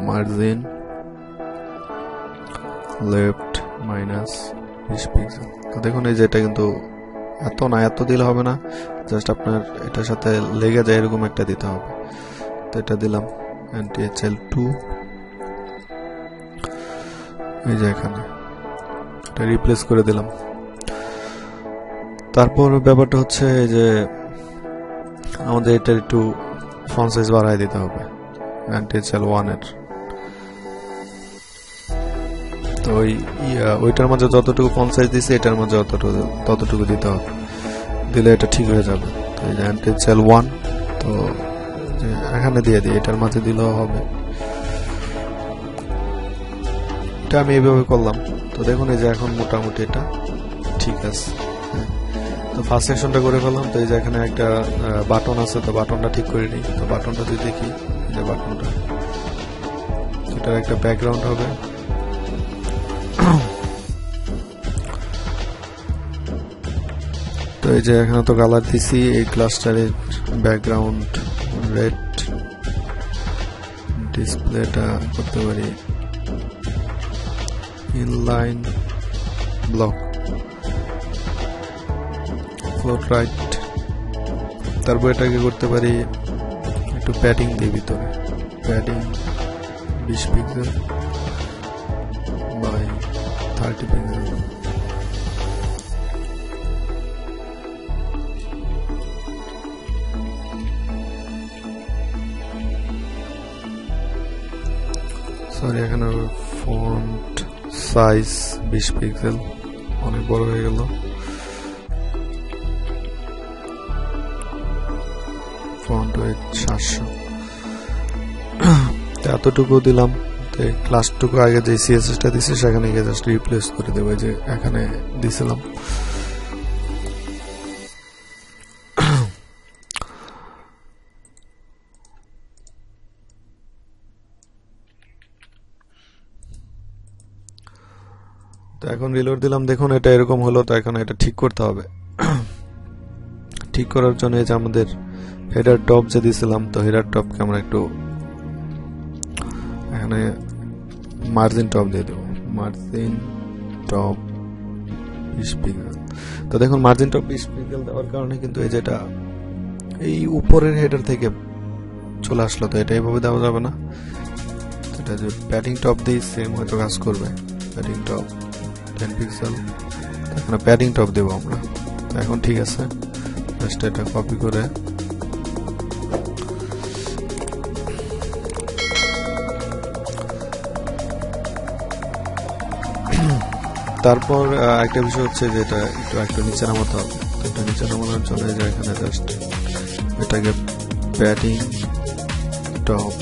মার্জিন লেফট -20 পিক্সেল। তো দেখুন এই যে এটা কিন্তু এত দিলে হবে না, জাস্ট আপনার এটার সাথে লেগে যায় এরকম একটা দিতে হবে। তো এটা দিলাম, অ্যান্টি চাইল্ড 2 এই যে এখানে এটা রিপ্লেস করে দিলাম। তারপর ব্যাপারটা হচ্ছে এই যে আমাদের এটা একটু ফন্ট সাইজ বাড়ায় দিতে হবে অ্যান্টিচাল 1 এর। তো ওইটার মাঝে যতটুকু ফন্ট সাইজ দিছে এটার মাঝে ততটুকু দিতে হবে, দিলে এটা ঠিক হয়ে যাবে। তো এই যে অ্যান্টিচাল 1, তো এখানে দিয়ে দিই, এটার মাঝে দিলেও হবে। এটা আমি এইভাবে করলাম। তো দেখুন এই যে এখন মোটামুটি এটা ঠিক আছে। তো ফার্স্ট সেকশনটা করে ফেললাম। তো এই যে এখানে একটা বাটন আছে, তো বাটনটা ঠিক করে নিই। তো বাটনটা যদি দেখি, যে বাটনটা এটার একটা ব্যাকগ্রাউন্ড হবে। তো এই যে এখানে তো কালার দিছি, এই ক্লাস্টারের ব্যাকগ্রাউন্ড রেড, ডিসপ্লেটা করতে পারি ইনলাইন ব্লক, ফ্লোট রাইট। তারপর এটাকে করতে পারি একটু প্যাডিং দিই ভিতরে, padding 20 pixel by 30 pixel. Sorry, এখানে ফন্ট সাইজ 20 পিক্সেল, অনেক বড় হয়ে গেল। ফন্ট ওয়েট 700, এতটুকু দিলাম। ক্লাসটুকু আগে যে সিএসএসটা দিছি সেখানে গিয়ে জাস্ট রিপ্লেস করে দেবো, যে এখানে দিছিলাম। তো এখন রিলোড দিলাম, দেখুন এটা এরকম হলো। তো এখন এটা ঠিক করতে হবে। ঠিক করার জন্য এই যে আমাদের হেডার টপ যে দিছিলাম, তো হেডার টপকে আমরা একটু এখানে মার্জিন টপ দিয়ে দেবো, মার্জিন টপ 20 পিক্সেল। তো দেখুন মার্জিন টপ 20 পিক্সেল দেওয়ার কারণে কিন্তু এই যেটা এই উপরের হেডার থেকে চলে আসলো। তো এটা এইভাবে দেওয়া যাবে না, এটা যে প্যাডিং টপ দিই সেম হয়তো কাজ করবে। প্যাডিং টপ 10 পিক্সেল, এখানে প্যাডিং টপ দেবো আমরা। তো এখন ঠিক আছে, জাস্ট এটা কপি করে তারপর একটা বিষয় হচ্ছে যে এটা একটু নিচে নামাতে হবে। তো এটা নিচে নামানোর জন্য যে এখানে জাস্ট এটাকে প্যাডিং টপ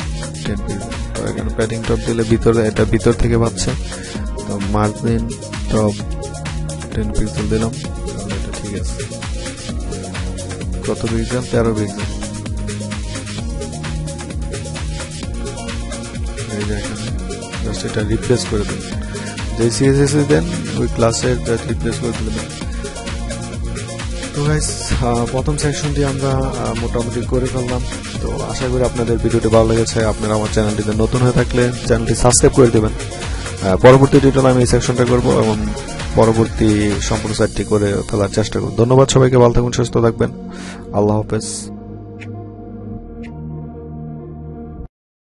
10 পিক্সেল। তো এখানে প্যাডিং টপ দিলে এটা ভিতর থেকে পাচ্ছে। তো মার্জিন টপ 10 পিক্সেল দিলাম, তাহলে এটা ঠিক আছে। কত পিক্সেল? 13 পিক্সেল। এই যে এখানে জাস্ট এটা রিপ্লেস করে দেবেন, যে সিএসএস দেন ওই ক্লাসের রিপ্লেস করে দিবেন। তো গাইস, প্রথম সেকশনটি আমরা মোটামুটি করে ফেললাম। তো আশা করি আপনাদের ভিডিওটি ভালো লেগেছে। আপনারা আমার চ্যানেলটিতে নতুন হয়ে থাকলে চ্যানেলটি সাবস্ক্রাইব করে দেবেন। পরবর্তী টিউটোরিয়ালে আমি এই সেকশনটা করব এবং পরবর্তী সম্পূর্ণ সাইটটি করে ফেলার চেষ্টা করব। ধন্যবাদ সবাইকে, ভালো থাকুন, সুস্থ থাকবেন। আল্লাহ হাফেজ।